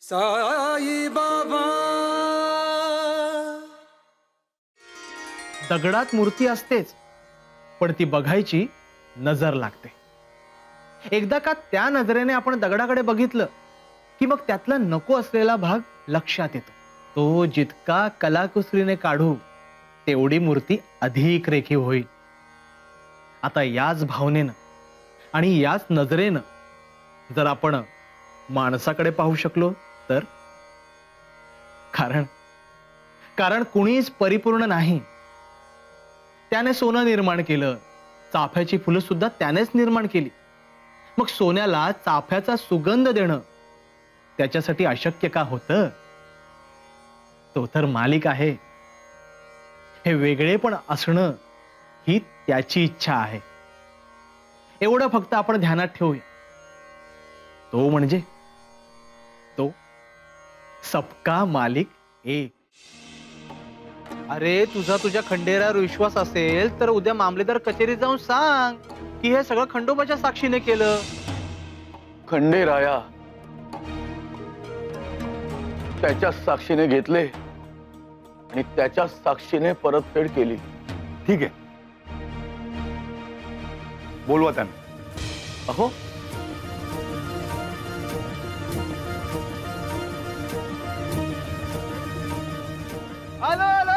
साई बाबा दगडात मूर्ती असतेच, पण ती बघायची नजर लागते. एकदा का त्या नजरेने आपण दगडाकडे बघितलं की मग त्यातला नको असलेला भाग लक्षात येतो. तो जितका कलाकुसरीने काढू तेवढी मूर्ती अधिक रेखीव होईल. आता याच भावनेनं आणि याच नजरेनं जर आपण माणसाकडे पाहू शकलो तर, कारण कारण कुणीच परिपूर्ण नाही. त्याने सोनं निर्माण केलं, चाफ्याची फुलं सुद्धा त्यानेच निर्माण केली. मग सोन्याला चाफ्याचा सुगंध देणं त्याच्यासाठी अशक्य का होतं? तो तर मालिक आहे. हे वेगळेपण असणं ही त्याची इच्छा आहे. एवढं फक्त आपण ध्यानात ठेवूया. तो म्हणजे तो सबका मालिक एक. अरे तुझा तुझ्या खंडेरावर विश्वास असेल तर उद्या मामलेदार कचेरीत जाऊन सांग की हे सगळं खंडोबाच्या साक्षीने केलं. खंडेराया त्याच्या साक्षीने घेतले आणि त्याच्या साक्षीने परतफेड केली. ठीक आहे, बोलवा त्यांना. अहो आलो आलो.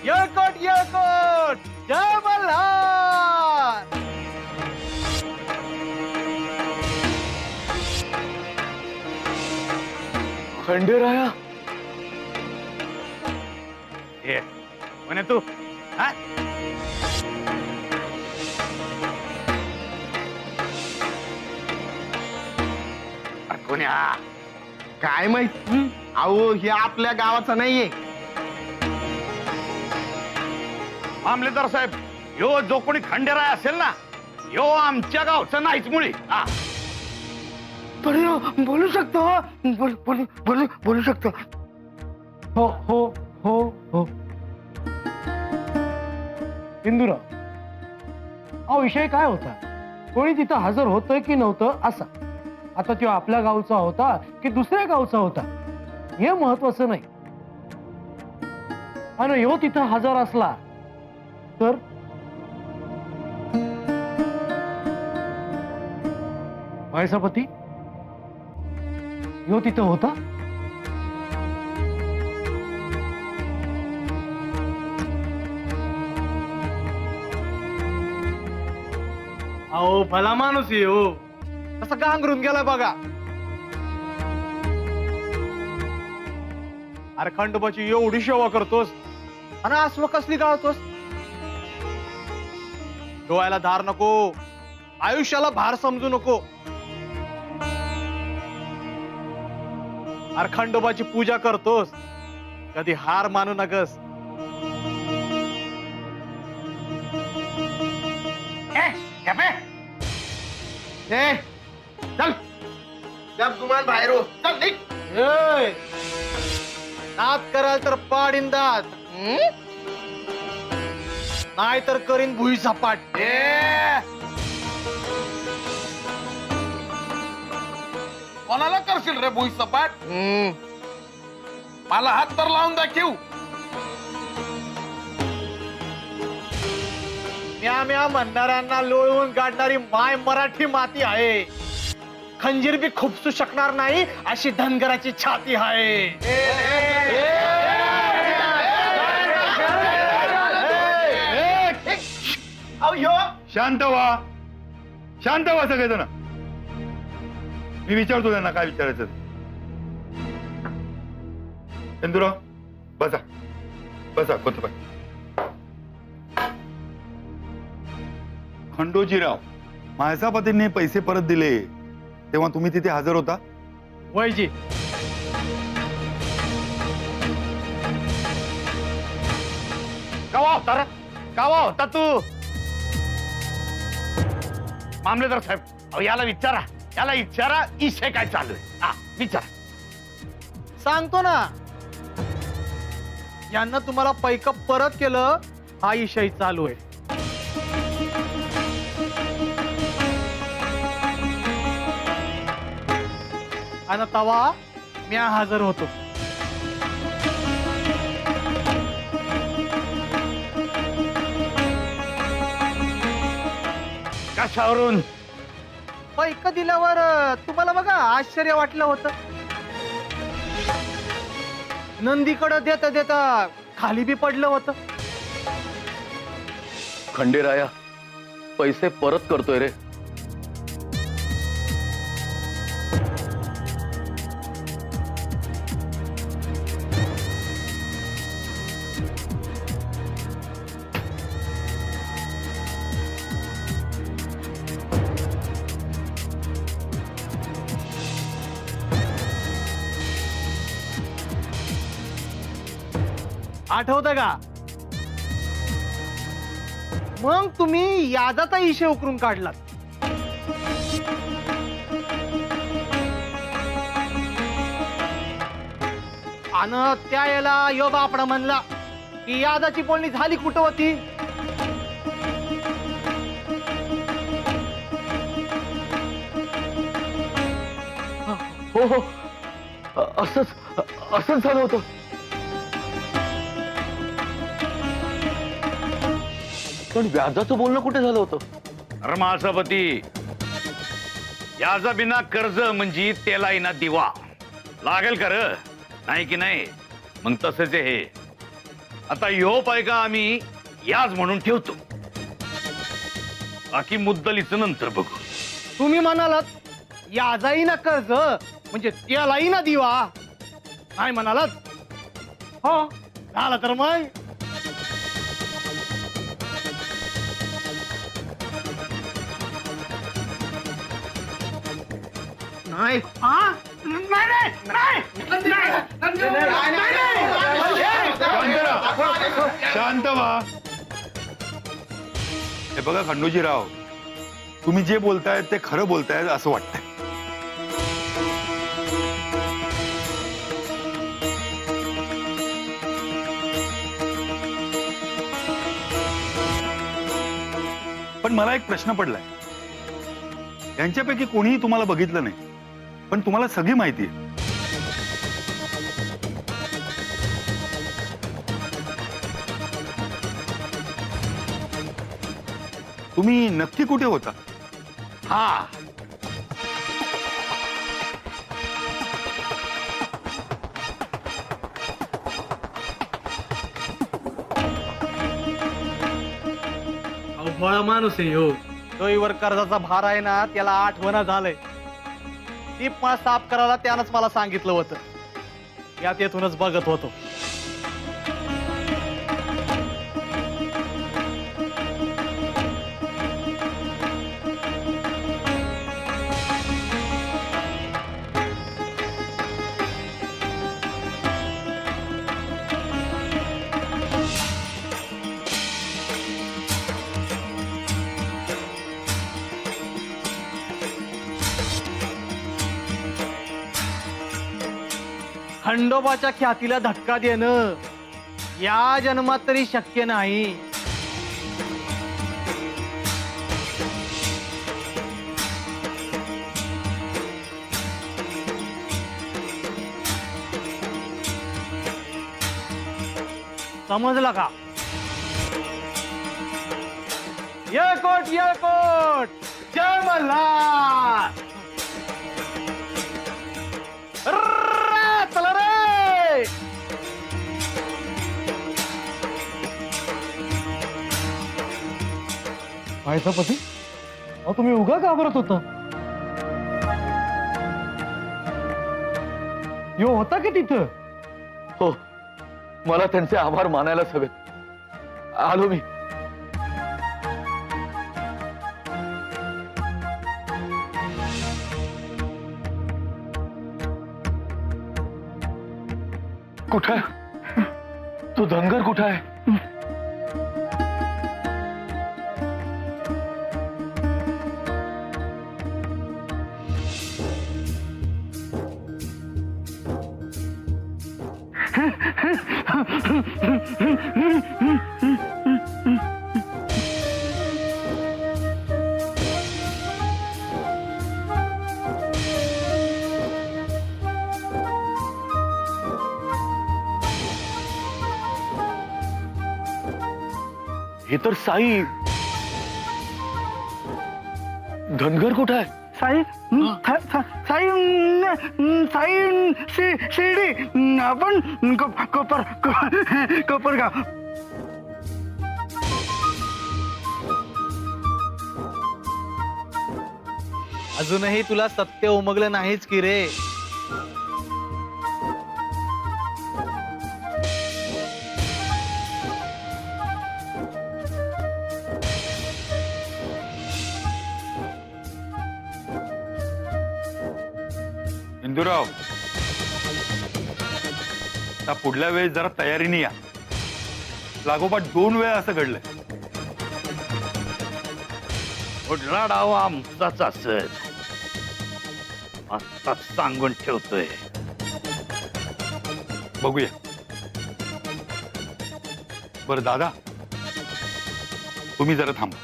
येळकोट येळकोट, जय मल्हार. खंडेराया ये म्हणे तू हा? अरे कोणी हा? काय माहित. अहो हे आपल्या गावाचा नाहीये. मामलेदार साहेब, यो जो कोणी खंडेराय असेल ना, यो आमच्या गावचा नाहीच मुळी. हा, पण बोलू शकतो. बोलू शकतो. हो हो हो हो. इंदुरा, अहो विषय काय होता? कोणी तिथं हजर होतंय की नव्हतं असा. आता तो आपल्या गावचा होता की दुसऱ्या गावचा होता हे महत्वाचं नाही. आणि ह्यो तिथं हजर असला तर वैसापती ह्यो तिथं होता. अहो भला माणूस आहे हो, कसा गांगरून गेला बघा. अरे खंडोबाची एवढी सेवा करतोस आणि अस्व कसली गाळतोस? डोळ्याला धार नको, आयुष्याला भार समजू नको. अरे खंडोबाची पूजा करतोस, कधी हार मानू नगस. चल जब गुमान बाहेर हो. चल निघ. नाद कराल तर पाडीन दात, नाही तर करीन भुई सपाट. कोणाला करशील रे भुई सपाट? मला हात तर लावून दाखव. म्या म्या म्हणणाऱ्यांना लोळवून काढणारी माय मराठी माती आहे. खंजीर बी खुपसू शकणार नाही अशी धनगराची छाती आहे. शांत व्हा, शांत व्हा सगळेजण. मी विचारतो त्यांना काय विचारायचं. चंदुराव बसा बसा कोतबाई. खंडोजीराव, म्हाळसापतींनी पैसे परत दिले तेव्हा तुम्ही तिथे हजर होता? वयजी. कावा होता रे? कावा होता तू? मामलेदार साहेब, अहो याला विचारा इशे काय चालू आहे. हा विचारा. सांगतो ना, यांना तुम्हाला पैक परत केलं हा विषय चालू आहे. आणि तवा मी हजर होतो. कशावरून? पैक दिल्यावर तुम्हाला बघा आश्चर्य वाटलं होतं. नंदीकडे देता देता खाली बी पडलं होतं. खंडेराया पैसे परत करतोय रे. आठवतं का? मग तुम्ही यादाचा इशे उकरून काढलात. आणि त्या याला यो बापडा म्हणला की यादाची बोलणी झाली कुठं होती? हो हो असंच झालं होतं. पण व्याजाचं बोलणं कुठे झालं होतं? अरे महासभापती, याचा बिना कर्ज म्हणजे त्याला ना दिवा लागेल कर नाही की नाही. मग तसेच हे आता ह्यो पैका आम्ही याज म्हणून ठेवतो, बाकी मुद्दलीच नंतर बघू. तुम्ही म्हणालात याजाई ना कर्ज म्हणजे त्यालाही ना दिवा, नाही म्हणालात? हो झालं तर मग नाही. शांत व्हा. हे बघा खंडोजीराव, तुम्ही जे बोलताय ते खरं बोलताय असं वाटतंय. पण मला एक प्रश्न पडलाय. यांच्यापैकी कोणीही तुम्हाला बघितलं नाही, पण तुम्हाला सगळी माहिती आहे. तुम्ही नक्की कुठे होता? हा अवघड माणूस आहे हो. डोईवर कर्जाचा भार आहे ना, त्याला आठवण झालंय. ती पण साफ करायला त्यानंच मला सांगितलं होतं. यात येथूनच बघत होतो. खंडोबाच्या ख्यातीला धक्का देणं या जन्मात तरी शक्य नाही. समजलं का? येळकोट येळकोट, जय मल्हार. चला रे. पती, अहो तुम्ही उगा घाबरत होता. यो होता की तिथं? हो, मला त्यांचे आभार मानायलाच हवेत. आलो मी. कुठे आहे? तू धनगर कुठे आहे? हे तर साई. धनगर कुठे आहे? साई शिर्डी आपण कोपरगाव. अजूनही तुला सत्य उमगलं नाहीच की रे. इंदुराव, आता पुढल्या वेळेस जरा तयारीने या. लागोपाठ 2 वेळा असं घडलंय. कुठला डाव आमचाच असेल आत्ताच सांगून ठेवतोय. बघूया. बरं दादा, तुम्ही जरा थांबा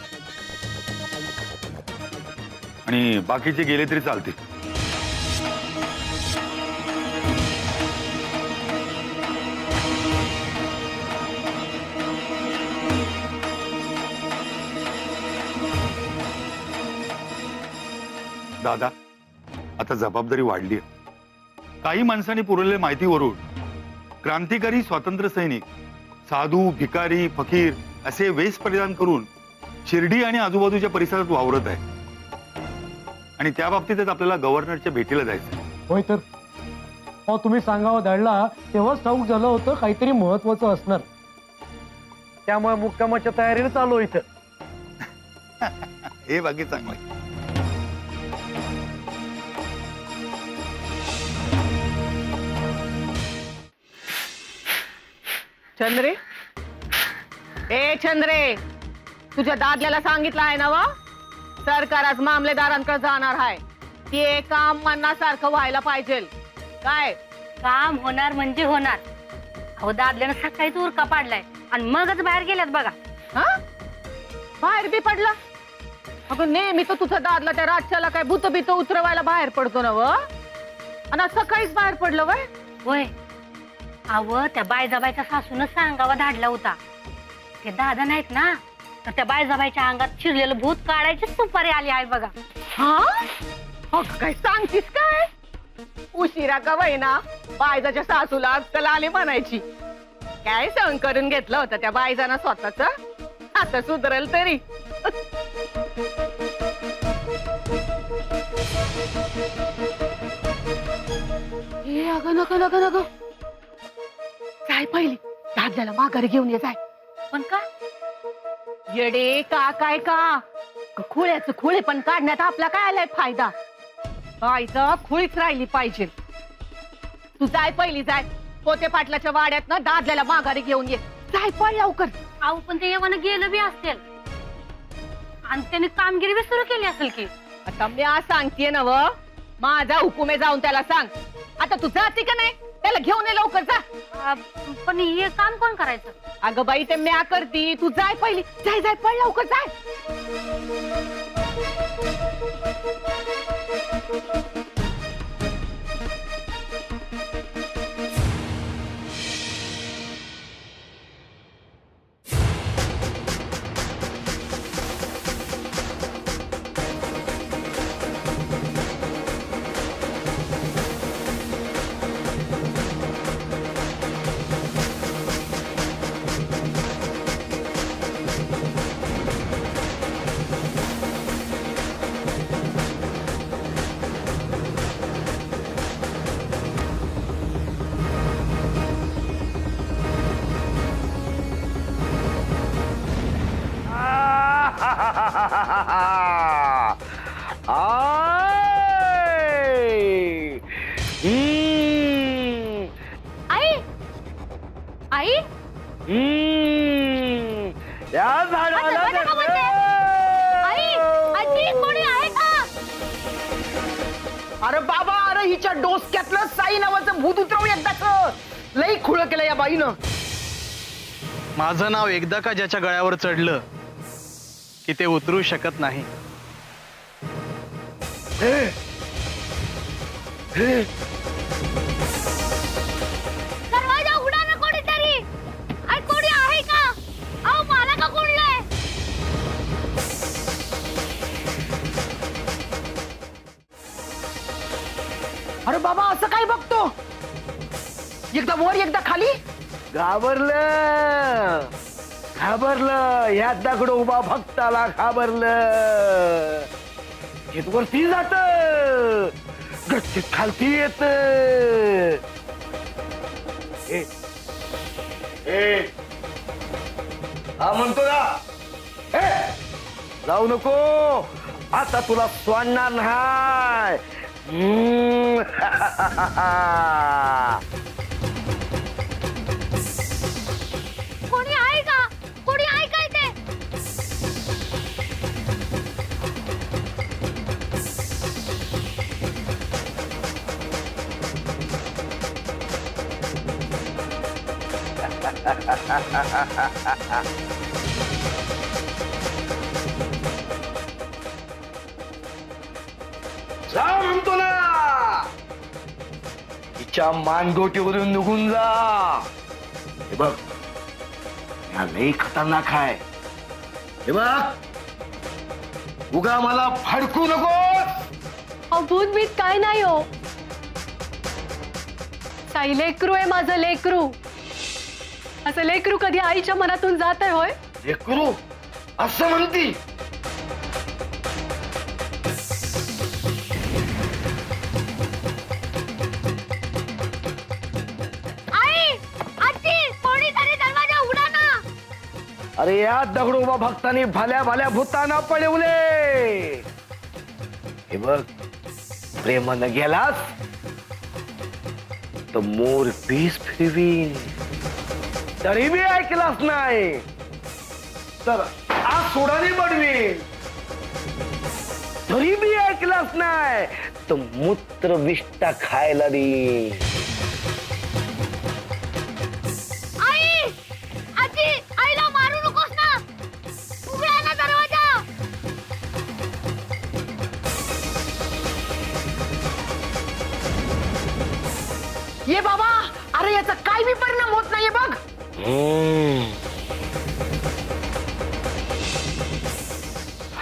आणि बाकीचे गेले तरी चालतील. दादा, आता जबाबदारी वाढली आहे. काही माणसांनी पुरवलेल्या माहितीवरून क्रांतिकारी स्वातंत्र्य सैनिक साधू, भिकारी, फकीर असे वेश परिधान करून शिर्डी आणि आजूबाजूच्या परिसरात वावरत आहे. आणि त्या बाबतीतच आपल्याला गव्हर्नरच्या भेटीला जायचं. होय तर अहो तुम्ही सांगावं धाडला तेव्हाच ठाऊक झालं होतं काहीतरी महत्वाचं असणार. त्यामुळे मुक्कामाच्या तयारीने चालू इथं. हे बाकी चांगलं आहे. चंद्रे, ए चंद्रे, तुझ्या दादल्याला सांगितलं आहे ना व सरकार आज मामलेदारांकडे जाणार आहे. ते काम मनासारखं व्हायला पाहिजे. काय काम होणार म्हणजे होणार. अहो दादल्यानं सकाळीच उरका पाडलाय आणि मगच बाहेर गेल्यात बघा. हा बाहेर बी पडला? अगं नेहमी तर तुझा दादला त्या राज्याला काय भूत बीत उतरवायला बाहेर पडतो ना व, आणि आज सकाळीच बाहेर पडलं वय. होय, अव त्या बायजाबाईच्या सासून सांगावा धाडला होता. ते दादा नाहीत ना, तर त्या बायजाबाईच्या अंगात शिरलेलं भूत काढायची सुपारी आली आहे बघा. हा अगं काय सांगतीस काय? उशिरा का वैना बायजाच्या सासूला अक्कल आली म्हणायची. काय सहन करून घेतलं होतं त्या बायजानं स्वतःच. आता सुधरेल तरी. ए अगं नको नको नको, जाय पहिली दादल्याला माघारी घेऊन ये. जाय. पण का येडे का काय का खुळ्याचं खुळे पण काढण्यात आपला काय आलाय फायदा? बाईचं खुळीच राहिली पाहिजे. तू जाय पहिली, जाय पोते पाटलाच्या वाड्यात ना दादल्याला माघारी घेऊन ये. जाय पळ लवकर. अहो पण ते येवानं गेलं बी असेल आणि त्याने कामगिरी बी सुरू केली असेल की. आता मी आज सांगतेय ना व, माझा हुकुम आहे, जाऊन त्याला सांग. आता तू जाते का नाही? त्याला घेऊन ये लवकर, जा. पण हे काम कोण करायचं? अगं बाई ते म्या करती, तू जाय पहिली. जाय जाय पळ लवकर, जाय. आई आई या दरवाजा का बंद आहे? आई आजी कोणी आहे का? अरे बाबा, अरे हिच्या डोसक्यातलं साई नावाचं भूत उतरव एकदाच. लई खुळ केलं या बाईनं. माझं नाव एकदा का ज्याच्या गळ्यावर चढलं की ते उतरू शकत नाही. दरवाजा उघडा ना कोणीतरी. आई कोणी आहे का? अहो मला का कोणलंय? अरे बाबा, असं काय बघतो? एकदा वर एकदा खाली. घाबरलं घाबरलं, या दगड उभा भक्ताला घाबरलं. वरती जात, गच्चीत खालती येत. हा म्हणतो ना, जाऊ नको, आता तुला सोडणार नाही. कोणी आहे का? कोणी आहे का इथे? जा म्हणतो ना, तिच्या मानगोटीवरून निघून जा. हे बघ, हा लई खतरनाक आहे. हे बघ, उगा मला फडकू नको. भूत बीत काय नाही हो. साई लेकरू आहे माझं लेकरू. असं लेकरू कधी आईच्या मनातून जात आहे होय? लेकरू असं म्हणती? आई आजी कोणीतरी दरवाजा उघडा ना. अरे या दगड उभा भक्तांनी भल्या भल्या भूतांना पळवले. हे बघ, प्रेमानं गेलास तर मोर पीस फिरवीन. तरी बी ऐकलास नाही तर आज सोडाने बनवीन. तरी बी ऐकलास नाही तर मूत्र विष्टा खायला दे. आई आजी आईला मारू नकोस ना. उघडा ना दरवाजा. ये बाबा, अरे याचा काय बी परिणाम होत नाहीये बघ.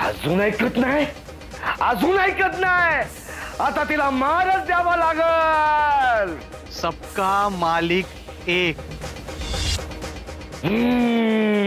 अजून ऐकत नाही, अजून ऐकत नाही. आता तिला मारच द्यावा लागल. सबका मालिक एक. हम्म.